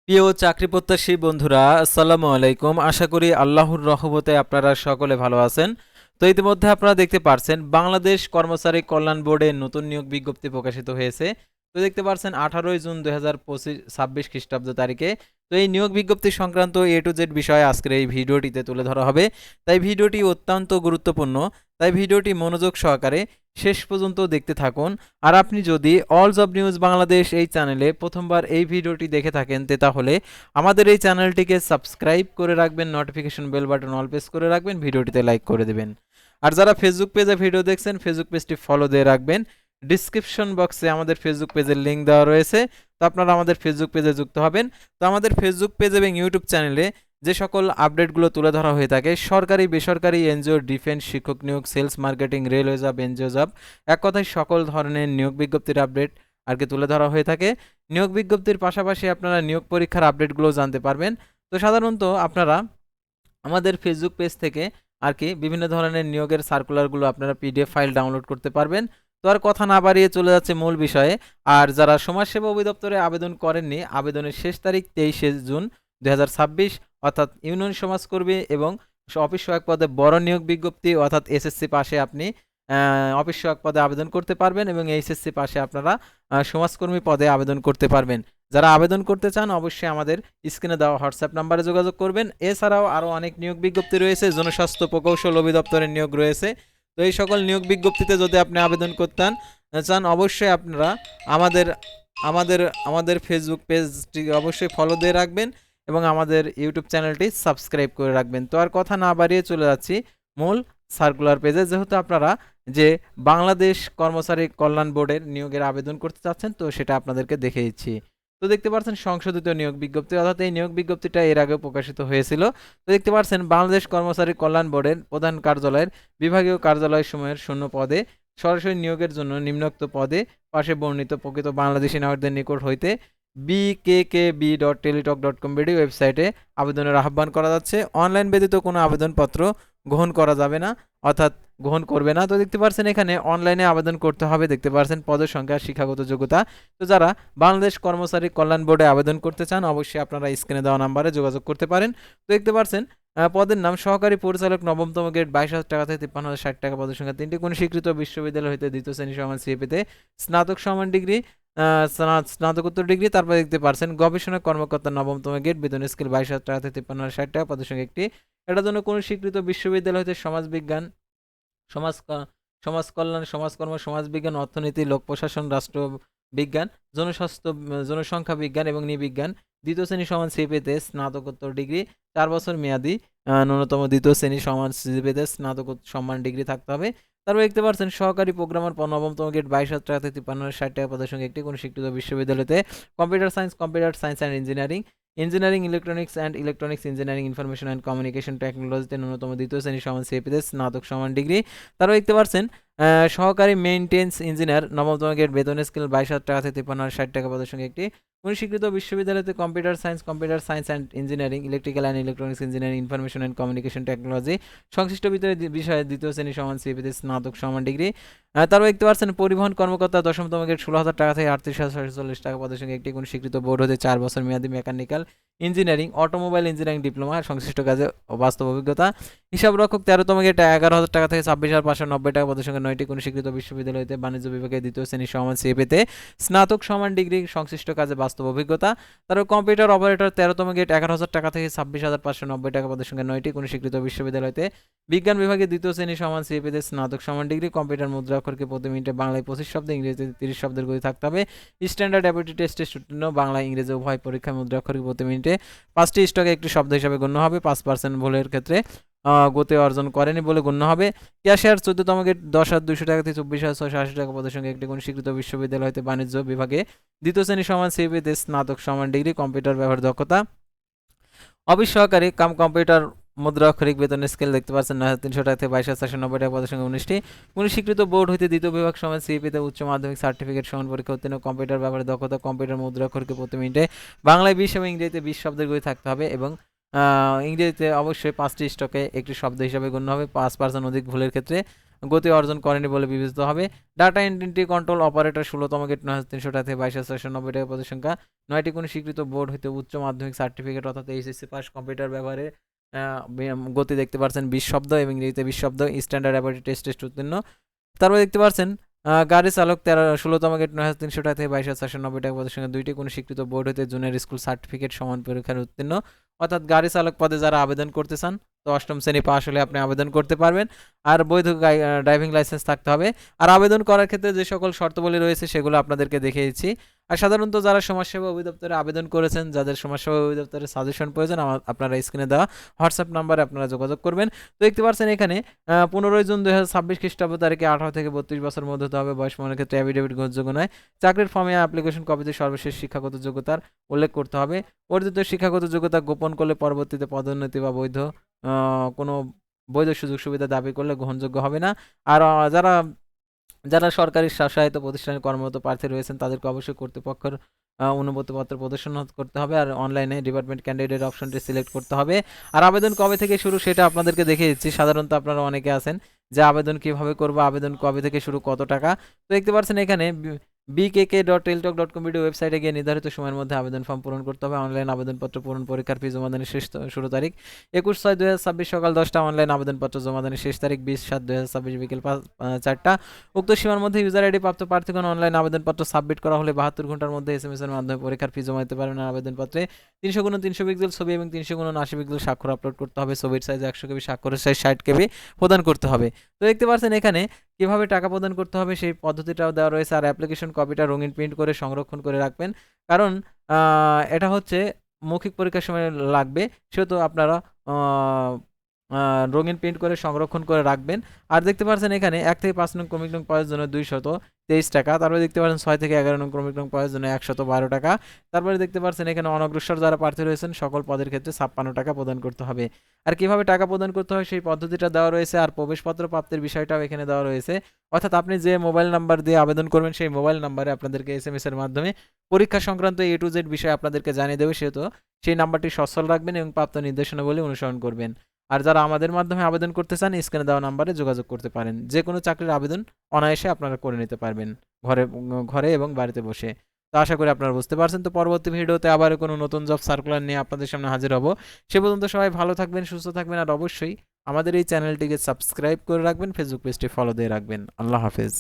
প্রিয় চাকরি প্রত্যাশী বন্ধুরা, আসসালামু আলাইকুম। আশা করি আল্লাহর রহমতে আপনারা সকলে ভালো আছেন। তো ইতিমধ্যে আপনারা দেখতে পারছেন বাংলাদেশ কর্মচারী কল্যাণ বোর্ডে নতুন নিয়োগ বিজ্ঞপ্তি প্রকাশিত হয়েছে। তো দেখতে পারছেন 18 জুন 2026 খ্রিস্টাব্দ তারিখে। তো এই নিয়োগ বিজ্ঞপ্তি সংক্রান্ত এ টু জেড বিষয়ে আজকের এই ভিডিওটিতে তুলে ধরা হবে। তাই ভিডিওটি অত্যন্ত গুরুত্বপূর্ণ, তাই ভিডিওটি মনোযোগ সহকারে শেষ পর্যন্ত দেখতে থাকুন। আর আপনি যদি অল জব নিউজ বাংলাদেশ এই চ্যানেলে প্রথমবার এই ভিডিওটি দেখে থাকেন তাহলে আমাদের এই চ্যানেলটিকে সাবস্ক্রাইব করে রাখবেন, notification bell button all press করে রাখবেন, ভিডিওটিতে লাইক করে দেবেন। আর যারা ফেসবুক পেজে ভিডিও দেখছেন ফেসবুক পেজটি ফলো দিয়ে রাখবেন। ডিসক্রিপশন বক্সে আমাদের ফেসবুক পেজের লিঙ্ক দেওয়া রয়েছে, তো আপনারা আমাদের ফেসবুক পেজে যুক্ত হবেন। তো আমাদের ফেসবুক পেজ এবং ইউটিউব চ্যানেলে যে সকল আপডেটগুলো তুলে ধরা হয়ে থাকে সরকারি বেসরকারি এনজিও, ডিফেন্স, শিক্ষক নিয়োগ, sales, marketing, railway job, NGO job, এক কথায় সকল ধরনের নিয়োগ বিজ্ঞপ্তির আপডেট আর কি তুলে ধরা হয়ে থাকে। নিয়োগ বিজ্ঞপ্তির পাশাপাশি আপনারা নিয়োগ পরীক্ষার আপডেটগুলো জানতে পারবেন। তো সাধারণত আপনারা আমাদের ফেসবুক পেজ থেকে আর কি বিভিন্ন ধরনের নিয়োগের সার্কুলারগুলো আপনারা পিডিএফ ফাইল ডাউনলোড করতে পারবেন। তো আর কথা না বাড়িয়ে চলে যাচ্ছে মূল বিষয়ে। আর যারা সমাজসেবা অধিদপ্তরে আবেদন করেননি, আবেদনের শেষ তারিখ 23 জুন 2026, অর্থাৎ ইউনিয়ন সমাজকর্মী এবং অফিস সহায়ক পদে বড় নিয়োগ বিজ্ঞপ্তি, অর্থাৎ এসএসসি পাশে আপনি অফিস সহায়ক পদে আবেদন করতে পারবেন এবং এইচএসসি পাশে আপনারা সমাজকর্মী পদে আবেদন করতে পারবেন। যারা আবেদন করতে চান অবশ্যই আমাদের স্ক্রিনে দেওয়া হোয়াটসঅ্যাপ নাম্বারে যোগাযোগ করবেন। এছাড়াও আরও অনেক নিয়োগ বিজ্ঞপ্তি রয়েছে, জনস্বাস্থ্য প্রকৌশল অধিদপ্তরের নিয়োগ রয়েছে। তো এই সকল নিয়োগ বিজ্ঞপ্তিতে যদি আপনি আবেদন করতে চান অবশ্যই আপনারা আমাদের আমাদের আমাদের ফেসবুক পেজটি অবশ্যই ফলো দিয়ে রাখবেন এবং আমাদের ইউটিউব চ্যানেলটি সাবস্ক্রাইব করে রাখবেন। তো আর কথা না বাড়িয়ে চলে যাচ্ছি মূল সার্কুলার পেজে। যেহেতু আপনারা যে বাংলাদেশ কর্মচারী কল্যাণ বোর্ডের নিয়োগের আবেদন করতে চাচ্ছেন, তো সেটা আপনাদেরকে দেখে দিচ্ছি। তো দেখতে পাচ্ছেন সংশোধিত নিয়োগ বিজ্ঞপ্তি, অর্থাৎ এই নিয়োগ বিজ্ঞপ্তিটা এর আগে প্রকাশিত হয়েছিল। তো দেখতে পাচ্ছেন বাংলাদেশ কর্মচারী কল্যাণ বোর্ডের প্রধান কার্যালয়ের বিভাগীয় কার্যালয় সমূহের শূন্য পদে সরাসরি নিয়োগের জন্য নিম্নোক্ত পদে পাশে বর্ণিত প্রকৃত বাংলাদেশি নাগরিকদের নিকট হইতে bkkb.teletalk.com ওয়েবসাইটে আবেদনের আহ্বান করা যাচ্ছে। অনলাইন ব্যতীত কোনো আবেদনপত্র গ্রহণ করা যাবে না, অর্থাৎ গ্রহণ করবে না। তো দেখতে পাচ্ছেন এখানে অনলাইনে আবেদন করতে হবে। দেখতে পাচ্ছেন পদের সংখ্যা, শিক্ষাগত যোগ্যতা। তো যারা বাংলাদেশ কর্মচারী কল্যাণ বোর্ডে আবেদন করতে চান অবশ্যই আপনারা স্ক্রিনে দেওয়া নাম্বারে যোগাযোগ করতে পারেন। তো দেখতে পাচ্ছেন পদের নাম সহকারী পরিচালক, নবমতম গ্রেড, 22,000 টাকা থেকে 53,060 টাকা। পদের সংখ্যা 3টি। কোন স্বীকৃত বিশ্ববিদ্যালয় হইতে দ্বিতীয় শ্রেণী সমান সিএপিতে স্নাতক সমান ডিগ্রি, স্নাতকোত্তর ডিগ্রি। তারপরে দেখতে পাচ্ছেন গবেষণা কর্মকর্তা, নবমতম গ্রেড, বেতন স্কেল 22,000 টাকা থেকে 53,060 টাকা। পদের সংখ্যা 1টি। এটার জন্য কোন স্বীকৃত বিশ্ববিদ্যালয় হইতে সমাজবিজ্ঞান, সমাজ সমাজ কল্যাণ, সমাজকর্ম, সমাজবিজ্ঞান, অর্থনীতি, লোক প্রশাসন, রাষ্ট্রবিজ্ঞান, জনস্বাস্থ্য, জনসংখ্যা বিজ্ঞান এবং নৃবিজ্ঞান দ্বিতীয় শ্রেণী সমান সিপিতে স্নাতকোত্তর ডিগ্রি, 4 বছর মেয়াদি, ন্যূনতম দ্বিতীয় শ্রেণী সমান সিপিতে স্নাতক সম্মান ডিগ্রি থাকতে হবে। তারপর দেখতে পাচ্ছেন সহকারী প্রোগ্রামার, নবমতম গ্রেড, 22,000 টাকা থেকে 53,060 টাকা। পদের সঙ্গে একটি। কোন স্বীকৃত বিশ্ববিদ্যালয়তে computer science and engineering, electronics and electronics engineering, information and communication টেকনোলজিতে ন্যূনতম দ্বিতীয় শ্রেণী সমান সিপিতে স্নাতক সমান ডিগ্রি। তারপর দেখতে পাচ্ছেন সহকারী মেইনটেন্স ইঞ্জিনিয়ার, নবমতম গ্রেড, বেতন স্কেল 22,000 টাকা থেকে 53,060 টাকা। পদের সঙ্গে একটি। কোন স্বীকৃত বিশ্ববিদ্যালয়তে computer science and engineering, electrical and electronics engineering, information and communication technology সংশ্লিষ্ট বিষয়ে দ্বিতীয় শ্রেণী সমান সিপিতে স্নাতক সমান ডিগ্রি। তারপর দেখতে পাচ্ছেন পরিবহন কর্মকর্তা, 10তম গ্রেড, 16,000 টাকা থেকে 38,640 টাকা। পদের সঙ্গে একটি। কোন স্বীকৃত বোর্ড হতে 4 বছর মেয়াদী mechanical engineering, automobile engineering diploma সংশ্লিষ্ট কাজে বাস্তব অভিজ্ঞতা। হিসাবরক্ষক, 13তম গ্রেড, 11,000 টাকা থেকে 26,590 টাকা। পদের সঙ্গে 9টি। কোন স্বীকৃত বিশ্ববিদ্যালয়তে বাণিজ্য বিভাগে দ্বিতীয় শ্রেণী সমান সিপিতে স্নাতক সমান ডিগ্রি সংশ্লিষ্ট কাজে বাস্তব অভিজ্ঞতা। তারপর কম্পিউটার অপারেটর, 13তম গ্রেড, 11,000 টাকা থেকে 26,590 টাকা। পদের সঙ্গে 9টি। কোন স্বীকৃত বিশ্ববিদ্যালয়তে বিজ্ঞান বিভাগে দ্বিতীয় শ্রেণী সমান সিপিতে স্নাতক সমান ডিগ্রি। কম্পিউটার মুদ্রা অক্ষরকে প্রতি মিনিটে বাংলায় 25 শব্দ, ইংরেজিতে 30 শব্দের গতি থাকতে হবে। স্ট্যান্ডার্ড অ্যাবিলিটি টেস্টে উত্তীর্ণ, বাংলা ইংরেজি উভয় পরীক্ষায় মুদ্রা অক্ষরকে প্রতি মিনিটে 5টি স্টকে একটি শব্দ হিসাবে গণ্য হবে। 5% ভুলের ক্ষেত্রে গতি অর্জন করেনি বলে গণ্য হবে। ক্যাশিয়ার, 14তম গ্রেড, 10,200 টাকা থেকে 24,680 টাকা। পদের সঙ্গে একটি। কোন স্বীকৃত বিশ্ববিদ্যালয় হতে বাণিজ্য বিভাগে দ্বিতীয় শ্রেণী সমান সিপিতে স্নাতক সমান ডিগ্রি। কম্পিউটার ব্যবহার দক্ষতা। অফিস সহকারী কাম কম্পিউটার মুদ্রা অক্ষরিক, বেতন স্কেল দেখতে পাচ্ছেন 9,300 টাকা থেকে 22,490 টাকা। পদের সঙ্গে 19টি। কোন স্বীকৃত বোর্ড হইতে দ্বিতীয় বিভাগ সমান সিপিতে উচ্চ মাধ্যমিক সার্টিফিকেট সমান পরীক্ষা উত্তীর্ণ। কম্পিউটার ব্যবহারের দক্ষতা। কম্পিউটার মুদ্রা অক্ষরকে প্রতি মিনিটে বাংলায় 20 এবং ইংরেজিতে 20 শব্দের গতি থাকতে হবে এবং ইংরেজিতে অবশ্যই 5টি স্টকে একটি শব্দ হিসাবে গণ্য হবে। 5% অধিক ভুলের ক্ষেত্রে গতি অর্জন করেনি বলে বিবেচিত হবে। ডাটা এন্ট্রি কন্ট্রোল অপারেটর 16তম গেট 9,300 টাকা থেকে 22,490 টাকা পদের সংখ্যা। 9টি কোনো স্বীকৃত বোর্ড হইতে উচ্চ মাধ্যমিক সার্টিফিকেট অর্থাৎ এইচএসসি পাস কম্পিউটার ব্যবহারে গতি দেখতে পাচ্ছেন 20 শব্দ এবং ইংরেজিতে 20 শব্দ স্ট্যান্ডার্ড অ্যাবিলিটি টেস্ট উত্তীর্ণ। তারপরে দেখতে পাচ্ছেন গাড়ি চালক 16তম গেট 9,300 টাকা থেকে 22,490 টাকা পদের সঙ্গে 2টি কোনো স্বীকৃত বোর্ড হতে জুনিয়র স্কুল সার্টিফিকেট সমান পরীক্ষার উত্তীর্ণ। অর্থাৎ গাড়ি চালক পদে যারা আবেদন করতে চান তো 8ম শ্রেণী পাশ হলে আপনি আবেদন করতে পারবেন। আর বৈধ ড্রাইভিং লাইসেন্স থাকতে হবে। আর আবেদন করার ক্ষেত্রে যে সকল শর্তাবলী রয়েছে সেগুলো আপনাদেরকে দেখিয়েছি। আর সাধারণত যারা সমাজসেবা অধিদপ্তরে আবেদন করেছেন, যাদের সমাজসেবা অধিদপ্তরের সাজেশন প্রয়োজন, আপনারা স্ক্রিনে দেওয়া হোয়াটসঅ্যাপ নাম্বারে আপনারা যোগাযোগ করবেন। তো দেখতে পাচ্ছেন এখানে 15 জুন 2026 খ্রিস্টাব্দ তারিখে 18 থেকে 32 বছর মধ্যে হতে হবে। বয়স প্রমাণের ক্ষেত্রে অ্যাফিডেভিট গ্রহণযোগ্য নয়। চাকরির ফর্মে অ্যাপ্লিকেশন কপিতে সর্বশেষ শিক্ষাগত যোগ্যতার উল্লেখ করতে হবে। অর্জিত শিক্ষাগত যোগ্যতা গোপন করলে পরবর্তীতে পদোন্নতি বা কোনো বৈধ সুযোগ সুবিধা দাবি করলে গ্রহণযোগ্য হবে না। আর যারা যারা সরকারি স্বশাসিত প্রতিষ্ঠানে কর্মরত প্রার্থী রয়েছেন তাদেরকে অবশ্যই কর্তৃপক্ষের অনুমতিপত্র প্রদর্শন করতে হবে। আর অনলাইনে ডিপার্টমেন্ট ক্যান্ডিডেট অপশনটি সিলেক্ট করতে হবে। আর আবেদন কবে থেকে শুরু সেটা আপনাদেরকে দেখিয়ে দিচ্ছি। সাধারণত আপনারা অনেকে আছেন যে আবেদন কিভাবে করবো, আবেদন কবে থেকে শুরু, কত টাকা। তো দেখতে পাচ্ছেন এখানে bkk.teltalk.com ওয়েবসাইটে গিয়ে নির্ধারিত সময়ের মধ্যে আবেদন ফর্ম পূরণ করতে হবে। অনলাইন আবেদনপত্র পূরণ, পরীক্ষার ফি জমাদানের শেষ শুরু তারিখ 21/6/2026 সকাল 10টা। অনলাইন আবেদনপত্র জমাদানের শেষ তারিখ 20/7/2026 বিকেল 4টা। উক্ত সীমার মধ্যে ইউজার আইডি প্রাপ্ত প্রার্থীগণ অনলাইন আবেদনপত্র সাবমিট করা হলে 72 ঘন্টার মধ্যে এসএমএস এর মাধ্যমে পরীক্ষার ফি জমা দিতে পারবেন। আবেদনপত্রে 300x300 পিক্সেল ছবি এবং 300x80 পিক্সেল স্বাক্ষর আপলোড করতে হবে। ছবির সাইজ 100 কেবি, স্বাক্ষরের সাইজ 60 কেবি প্রদান করতে হবে। তো দেখতে পাচ্ছেন এখানে কিভাবে টাকা প্রদান করতে হবে সেই পদ্ধতিটাও দেওয়া রয়েছে। আর অ্যাপ্লিকেশন কপিটা রঙিন প্রিন্ট করে সংরক্ষণ করে রাখবেন, কারণ এটা হচ্ছে মৌখিক পরীক্ষার সময় লাগবে, সেহেতু আপনারা রঙিন প্রিন্ট করে সংরক্ষণ করে রাখবেন। আর দেখতে পাচ্ছেন এখানে 1 থেকে 5 নং ক্রমিক নং পাওয়ার জন্য 223 টাকা। তারপরে দেখতে পাচ্ছেন 6 থেকে 11 নং ক্রমিক নং পাওয়ার জন্য 112 টাকা। তারপরে দেখতে পাচ্ছেন এখানে অনগ্রসর যারা প্রার্থী রয়েছেন সকল পদের ক্ষেত্রে 56 টাকা প্রদান করতে হবে। আর কিভাবে টাকা প্রদান করতে হয় সেই পদ্ধতিটা দেওয়া রয়েছে। আর প্রবেশপত্র প্রাপ্তির বিষয়টাও এখানে দেওয়া রয়েছে। অর্থাৎ আপনি যে মোবাইল নাম্বার দিয়ে আবেদন করবেন সেই মোবাইল নাম্বারে আপনাদেরকে এসএমএস এর মাধ্যমে পরীক্ষা সংক্রান্ত A to Z বিষয় আপনাদেরকে জানিয়ে দেবে, সেহেতু সেই নাম্বারটি সচল রাখবেন এবং প্রাপ্ত নির্দেশনাবলী অনুসরণ করবেন। আর যারা আমাদের মাধ্যমে আবেদন করতে চান স্ক্রিনে দেওয়া নাম্বারে যোগাযোগ করতে পারেন। যে কোনো চাকরির আবেদন অনায়াসে আপনারা করে নিতে পারবেন ঘরে এবং বাড়িতে বসে। তো আশা করি আপনারা বুঝতে পারছেন। তো পরবর্তী ভিডিওতে আবার কোনো নতুন জব সার্কুলার নিয়ে আপনাদের সামনে হাজির হব। সে পর্যন্ত সবাই ভালো থাকবেন, সুস্থ থাকবেন। আর অবশ্যই আমাদের এই চ্যানেলটিকে সাবস্ক্রাইব করে রাখবেন, ফেসবুক পেজটি ফলো দিয়ে রাখবেন। আল্লাহ হাফেজ।